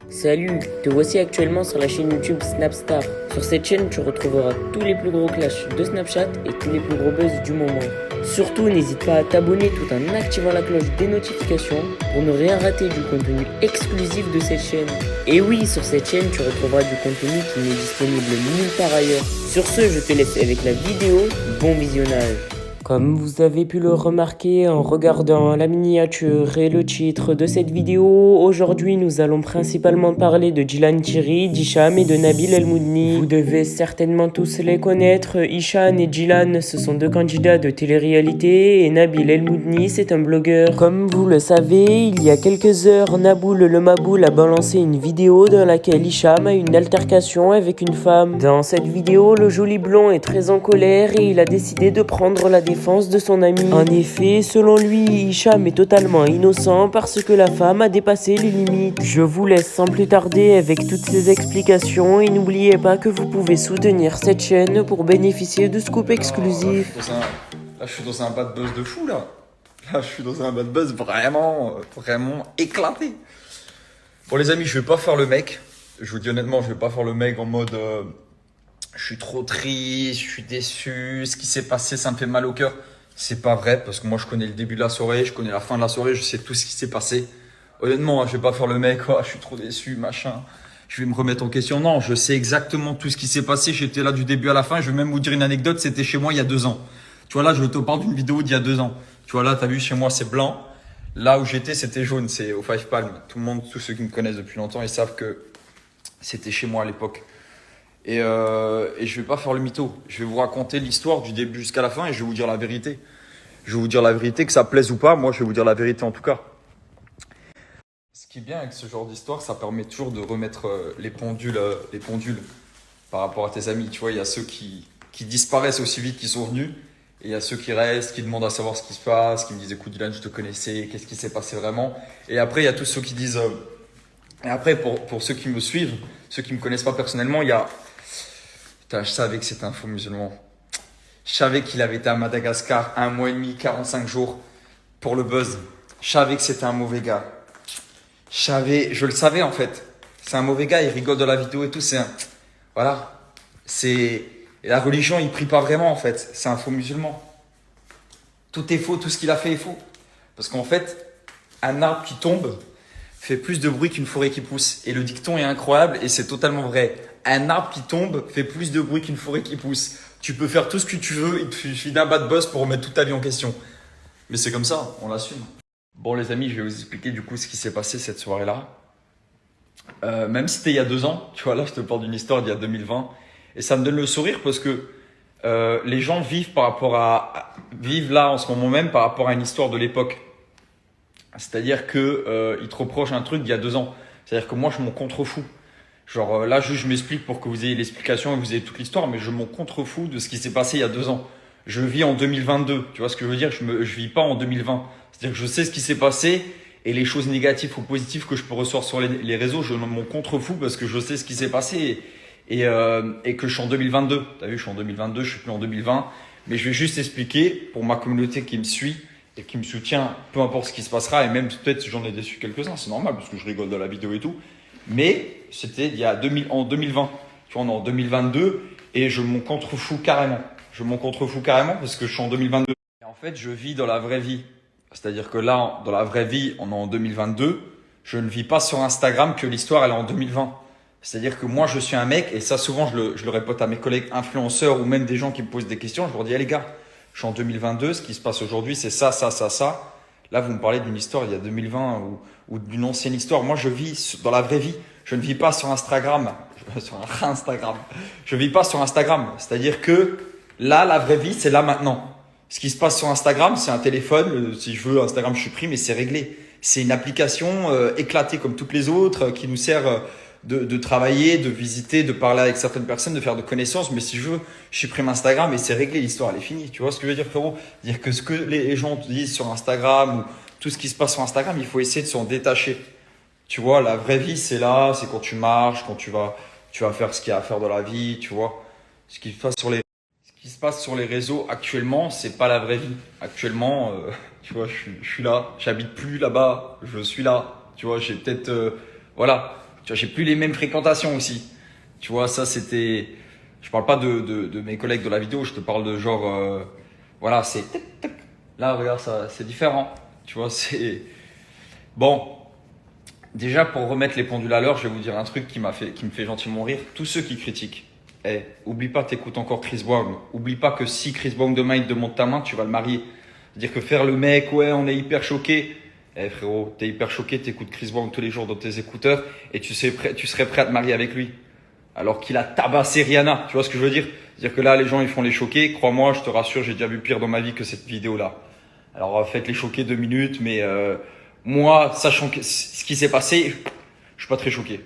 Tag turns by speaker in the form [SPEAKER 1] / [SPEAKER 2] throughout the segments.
[SPEAKER 1] Salut, te voici actuellement sur la chaîne YouTube Snapstar. Sur cette chaîne, tu retrouveras tous les plus gros clashs de Snapchat et tous les plus gros buzz du moment. Surtout, n'hésite pas à t'abonner tout en activant la cloche des notifications pour ne rien rater du contenu exclusif de cette chaîne. Et oui, sur cette chaîne, tu retrouveras du contenu qui n'est disponible nulle part ailleurs. Sur ce, je te laisse avec la vidéo. Bon visionnage. Comme vous avez pu le remarquer en regardant la miniature et le titre de cette vidéo, aujourd'hui nous allons principalement parler de Djilan Thierry, d'Hicham et de Nabil El Moudni. Vous devez certainement tous les connaître. Hicham et Djilan, ce sont deux candidats de télé-réalité et Nabil El Moudni, c'est un blogueur. Comme vous le savez, il y a quelques heures, Naboul le Maboul a balancé une vidéo dans laquelle Hicham a une altercation avec une femme. Dans cette vidéo, le joli blond est très en colère et il a décidé de prendre la défense de son ami. En effet, selon lui, Hicham est totalement innocent parce que la femme a dépassé les limites. Je vous laisse sans plus tarder avec toutes ces explications et n'oubliez pas que vous pouvez soutenir cette chaîne pour bénéficier de scoops exclusifs.
[SPEAKER 2] Là, je suis dans un bad buzz de fou, là. Là, je suis dans un bad buzz vraiment éclaté. Bon, les amis, je vais pas faire le mec. Je vous dis honnêtement, je vais pas faire le mec en mode... je suis trop triste, je suis déçu, ce qui s'est passé, ça me fait mal au cœur. C'est pas vrai, parce que moi, je connais le début de la soirée, je connais la fin de la soirée, je sais tout ce qui s'est passé. Honnêtement, je vais pas faire le mec, oh, je suis trop déçu, machin. Je vais me remettre en question. Non, je sais exactement tout ce qui s'est passé. J'étais là du début à la fin. Je vais même vous dire une anecdote. C'était chez moi il y a 2 ans. Tu vois, là, je te parle d'une vidéo d'il y a 2 ans. Tu vois, là, t'as vu, chez moi, c'est blanc. Là où j'étais, c'était jaune. C'est au Five Palm. Tout le monde, tous ceux qui me connaissent depuis longtemps, ils savent que c'était chez moi à l'époque. Et je vais pas faire le mytho. Je vais vous raconter l'histoire du début jusqu'à la fin et je vais vous dire la vérité. Je vais vous dire la vérité, que ça plaise ou pas. Moi, je vais vous dire la vérité en tout cas. Ce qui est bien avec ce genre d'histoire, ça permet toujours de remettre les pendules par rapport à tes amis. Tu vois, il y a ceux qui disparaissent aussi vite qu'ils sont venus. Et il y a ceux qui restent, qui demandent à savoir ce qui se passe, qui me disent écoute Dylan, je te connaissais, qu'est-ce qui s'est passé vraiment. Et après, il y a tous ceux qui disent... Et après, pour ceux qui me suivent, ceux qui me connaissent pas personnellement, il y a... Putain, je savais que c'était un faux musulman. Je savais qu'il avait été à Madagascar 1 mois et demi, 45 jours pour le buzz. Je savais que c'était un mauvais gars. Je le savais en fait. C'est un mauvais gars, il rigole de la vidéo et tout. Voilà. Et la religion, il prie pas vraiment en fait. C'est un faux musulman. Tout est faux, tout ce qu'il a fait est faux. Parce qu'en fait, un arbre qui tombe fait plus de bruit qu'une forêt qui pousse. Et le dicton est incroyable et c'est totalement vrai. Un arbre qui tombe fait plus de bruit qu'une forêt qui pousse. Tu peux faire tout ce que tu veux, il te suffit d'un bad buzz pour remettre toute ta vie en question. Mais c'est comme ça, on l'assume. Bon les amis, je vais vous expliquer du coup ce qui s'est passé cette soirée-là. Même si c'était il y a 2 ans, tu vois là je te parle d'une histoire d'il y a 2020. Et ça me donne le sourire parce que les gens vivent là en ce moment même par rapport à une histoire de l'époque. C'est-à-dire que ils te reprochent un truc d'il y a 2 ans. C'est-à-dire que moi je m'en contrefous. Genre là juste je m'explique pour que vous ayez l'explication et que vous ayez toute l'histoire, mais je m'en contrefous de ce qui s'est passé il y a 2 ans. Je vis en 2022, tu vois ce que je veux dire, je vis pas en 2020. C'est-à-dire que je sais ce qui s'est passé et les choses négatives ou positives que je peux recevoir sur les réseaux, je m'en contrefous parce que je sais ce qui s'est passé et que je suis en 2022. T'as vu, je suis en 2022, je suis plus en 2020. Mais je vais juste expliquer pour ma communauté qui me suit et qui me soutient, peu importe ce qui se passera, et même peut-être j'en ai déçu quelques-uns, c'est normal parce que je rigole de la vidéo et tout. Mais c'était en 2020. Tu vois, on est en 2022 et je m'en contrefous carrément. Je m'en contrefous carrément parce que je suis en 2022. Et en fait, je vis dans la vraie vie. C'est-à-dire que là, dans la vraie vie, on est en 2022. Je ne vis pas sur Instagram que l'histoire, elle est en 2020. C'est-à-dire que moi, je suis un mec, et ça, souvent, je le répète à mes collègues influenceurs ou même des gens qui me posent des questions. Je leur dis, les gars, je suis en 2022. Ce qui se passe aujourd'hui, c'est ça, ça, ça, ça. Là, vous me parlez d'une histoire il y a 2020 ou d'une ancienne histoire. Moi, je vis dans la vraie vie. Je ne vis pas sur Instagram. Je vis pas sur Instagram. C'est-à-dire que là, la vraie vie, c'est là maintenant. Ce qui se passe sur Instagram, c'est un téléphone. Si je veux Instagram, je supprime et c'est réglé. C'est une application éclatée comme toutes les autres qui nous sert de travailler, de visiter, de parler avec certaines personnes, de faire de connaissances. Mais si je veux, je supprime Instagram et c'est réglé. L'histoire, elle est finie. Tu vois ce que je veux dire, frérot? Dire que ce que les gens te disent sur Instagram ou tout ce qui se passe sur Instagram, il faut essayer de s'en détacher. Tu vois, la vraie vie, c'est là, c'est quand tu marches, quand tu vas faire ce qu'il y a à faire dans la vie, tu vois. Ce qui se passe sur les réseaux actuellement, c'est pas la vraie vie. Actuellement, tu vois, je suis là, j'habite plus là-bas, je suis là. Tu vois, j'ai peut-être, voilà, Tu vois, j'ai plus les mêmes fréquentations aussi. Tu vois, ça c'était. Je parle pas de mes collègues de la vidéo, je te parle de genre. Voilà, c'est. Là, regarde, ça, c'est différent. Tu vois, c'est. Bon. Déjà, pour remettre les pendules à l'heure, je vais vous dire un truc qui me fait gentiment rire. Tous ceux qui critiquent. Oublie pas, t'écoutes encore Chris Brown. Oublie pas que si Chris Brown demain il te demande ta main, tu vas le marier. C'est-à-dire que faire le mec, ouais, on est hyper choqué. Frérot, t'es hyper choqué, t'écoutes Chris Brown tous les jours dans tes écouteurs et tu serais prêt à te marier avec lui. Alors qu'il a tabassé Rihanna. Tu vois ce que je veux dire? C'est-à-dire que là, les gens, ils font les choqués. Crois-moi, je te rassure, j'ai déjà vu pire dans ma vie que cette vidéo-là. Alors, faites les choqués 2 minutes, mais moi, sachant ce qui s'est passé, je suis pas très choqué.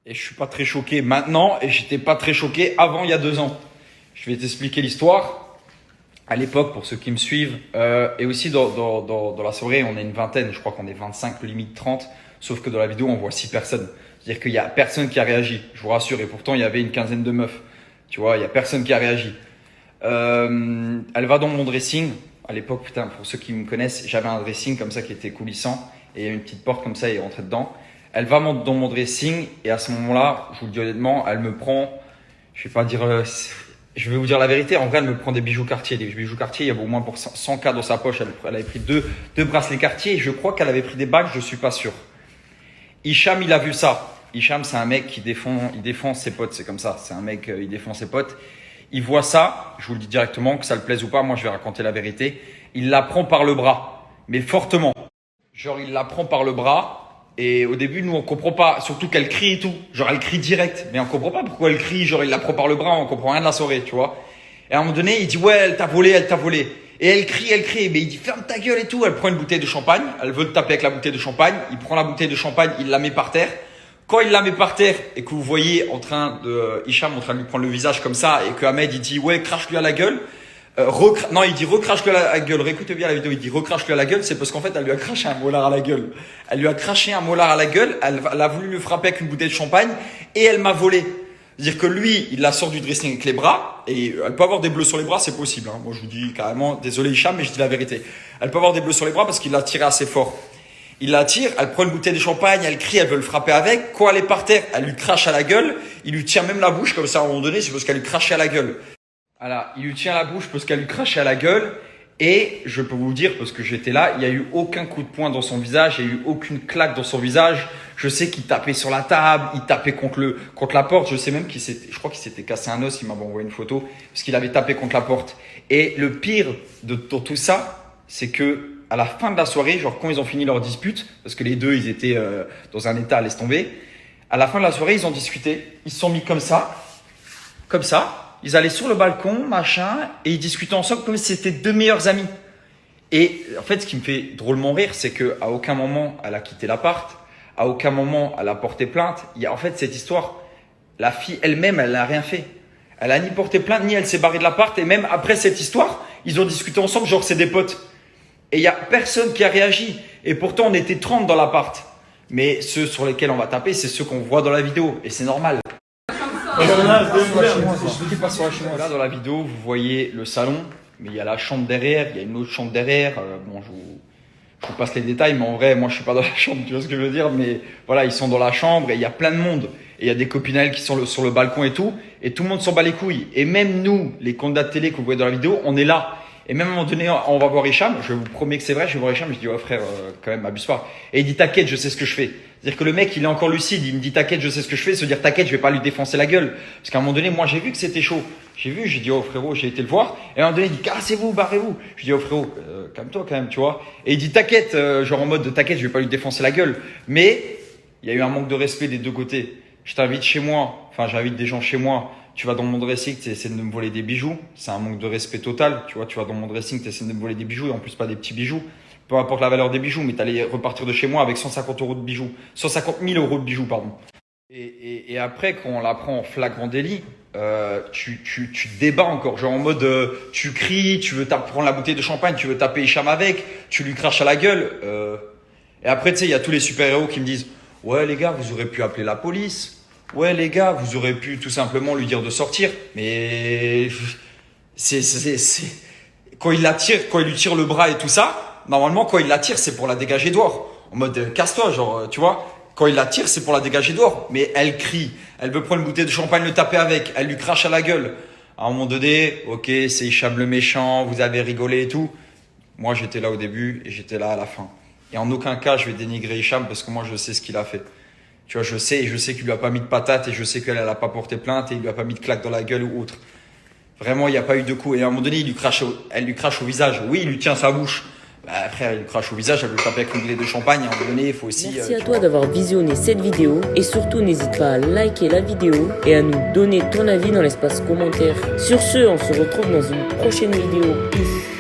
[SPEAKER 2] Et je suis pas très choqué maintenant et j'étais pas très choqué avant il y a 2 ans. Je vais t'expliquer l'histoire. À l'époque, pour ceux qui me suivent, et aussi dans la soirée, on est une vingtaine, je crois qu'on est 25, limite 30, sauf que dans la vidéo, on voit 6 personnes. C'est-à-dire qu'il y a personne qui a réagi, je vous rassure, et pourtant, il y avait une quinzaine de meufs. Tu vois, il y a personne qui a réagi. Elle va dans mon dressing. À l'époque, putain, pour ceux qui me connaissent, j'avais un dressing comme ça qui était coulissant, et il y a une petite porte comme ça, et elle rentrait dedans. Elle va dans mon dressing, et à ce moment-là, je vous le dis honnêtement, elle me prend, je vais pas dire... je vais vous dire la vérité, en vrai, elle me prend des bijoux Cartier. Des bijoux Cartier, il y avait au moins pour 100K dans sa poche. Elle avait pris deux bracelets Cartier et je crois qu'elle avait pris des bagues, je suis pas sûr. Hicham, il a vu ça. Hicham, c'est un mec qui défend ses potes, c'est comme ça. C'est un mec, il défend ses potes. Il voit ça, je vous le dis directement, que ça le plaise ou pas, moi je vais raconter la vérité. Il la prend par le bras, mais fortement. Genre, il la prend par le bras. Et au début, nous, on comprend pas, surtout qu'elle crie et tout. Genre, elle crie direct, mais on comprend pas pourquoi elle crie. Genre, il la prend par le bras, on comprend rien de la soirée, tu vois. Et à un moment donné, il dit, ouais, elle t'a volé, elle t'a volé. Et elle crie, mais il dit, ferme ta gueule et tout. Elle prend une bouteille de champagne, elle veut le taper avec la bouteille de champagne. Il prend la bouteille de champagne, il la met par terre. Quand il la met par terre et que vous voyez Hicham en train de lui prendre le visage comme ça et que Ahmed, il dit, ouais, crache-lui à la gueule. Non, il dit recrache-lui à la gueule. Réécoutez bien la vidéo. Il dit recrache-lui à la gueule. C'est parce qu'en fait, elle lui a craché un molar à la gueule. Elle lui a craché un molar à la gueule. Elle a voulu le frapper avec une bouteille de champagne et elle m'a volé. C'est-à-dire que lui, il la sort du dressing avec les bras et elle peut avoir des bleus sur les bras, c'est possible. Hein. Moi, je vous dis carrément, désolé Hicham, mais je dis la vérité. Elle peut avoir des bleus sur les bras parce qu'il l'a tiré assez fort. Il la tire, elle prend une bouteille de champagne, elle crie, elle veut le frapper avec. Quand elle est par terre, elle lui crache à la gueule. Il lui tient même la bouche comme ça à un moment donné, c'est parce qu'elle lui crachait à la gueule. Voilà, il lui tient la bouche parce qu'elle lui crachait à la gueule. Et je peux vous dire, parce que j'étais là, il n'y a eu aucun coup de poing dans son visage, il n'y a eu aucune claque dans son visage. Je sais qu'il tapait sur la table, il tapait contre la porte. Je sais même je crois qu'il s'était cassé un os, il m'avait envoyé une photo, parce qu'il avait tapé contre la porte. Et le pire dans tout ça, c'est que à la fin de la soirée, genre quand ils ont fini leur dispute, parce que les deux, ils étaient dans un état à laisse tomber. À la fin de la soirée, ils ont discuté, ils se sont mis comme ça. Ils allaient sur le balcon, machin, et ils discutaient ensemble comme si c'était 2 meilleurs amis. Et en fait, ce qui me fait drôlement rire, c'est qu'à aucun moment, elle a quitté l'appart, à aucun moment, elle a porté plainte. En fait, cette histoire, la fille elle-même, elle n'a rien fait. Elle a ni porté plainte, ni elle s'est barrée de l'appart. Et même après cette histoire, ils ont discuté ensemble, genre c'est des potes. Et il n'y a personne qui a réagi. Et pourtant, on était 30 dans l'appart. Mais ceux sur lesquels on va taper, c'est ceux qu'on voit dans la vidéo. Et c'est normal. Là, dans la vidéo, vous voyez le salon, mais il y a la chambre derrière, il y a une autre chambre derrière. Bon, je vous passe les détails, mais en vrai, moi, je suis pas dans la chambre, tu vois ce que je veux dire. Mais voilà, ils sont dans la chambre et il y a plein de monde. Et il y a des copines à elles qui sont sur le balcon et tout. Et tout le monde s'en bat les couilles. Et même nous, les candidats de télé que vous voyez dans la vidéo, on est là. Et même à un moment donné, on va voir Hicham. Je vous promets que c'est vrai. Je vais voir Hicham. Je dis, ouais, frère, quand même, abuse pas. Et il dit, t'inquiète, je sais ce que je fais. C'est-à-dire que le mec, il est encore lucide. Il me dit, t'inquiète, je sais ce que je fais. Se dire, t'inquiète, je vais pas lui défoncer la gueule. Parce qu'à un moment donné, moi, j'ai vu que c'était chaud. J'ai dit, oh, frérot, j'ai été le voir. Et à un moment donné, il dit, cassez-vous, barrez-vous. Je dis, oh, frérot, calme-toi quand même, tu vois. Et il dit, t'inquiète, genre en mode, t'inquiète, je vais pas lui défoncer la gueule. Mais il y a eu un manque de respect des deux côtés. Je t'invite chez moi. Enfin, j'invite des gens chez moi. Tu vas dans mon dressing, tu essaies de me voler des bijoux. C'est un manque de respect total. Tu vois, tu vas dans mon dressing, tu essaies de me voler des bijoux et en plus pas des petits bijoux. Peu importe la valeur des bijoux, mais tu allais repartir de chez moi avec 150 euros de bijoux. 150 000 euros de bijoux, pardon. Et après, quand on la prend en flagrant délit, tu débats encore. Genre en mode, tu cries, tu veux prendre la bouteille de champagne, tu veux taper Hicham avec, tu lui craches à la gueule. Et après, tu sais, il y a tous les super-héros qui me disent, ouais les gars, vous aurez pu appeler la police. Ouais les gars, vous aurez pu tout simplement lui dire de sortir, mais quand il lui tire le bras et tout ça, normalement quand il la tire c'est pour la dégager dehors, en mode casse-toi, genre tu vois. Quand il la tire, c'est pour la dégager dehors. Mais elle crie, elle veut prendre une bouteille de champagne, le taper avec, elle lui crache à la gueule. À un moment donné, ok, c'est Hicham le méchant, vous avez rigolé et tout. Moi, j'étais là au début et j'étais là à la fin. Et en aucun cas, je vais dénigrer Hicham parce que moi, je sais ce qu'il a fait. Tu vois, je sais qu'il lui a pas mis de patate et je sais qu'elle a pas porté plainte et il lui a pas mis de claque dans la gueule ou autre. Vraiment, il n'y a pas eu de coup. Et à un moment donné, elle lui crache au visage. Oui, il lui tient sa bouche. Bah, après, elle lui crache au visage, elle lui tape avec une bouteille de champagne. À un moment donné, il faut aussi.
[SPEAKER 1] Merci à toi d'avoir visionné cette vidéo et surtout n'hésite pas à liker la vidéo et à nous donner ton avis dans l'espace commentaire. Sur ce, on se retrouve dans une prochaine vidéo. Peace.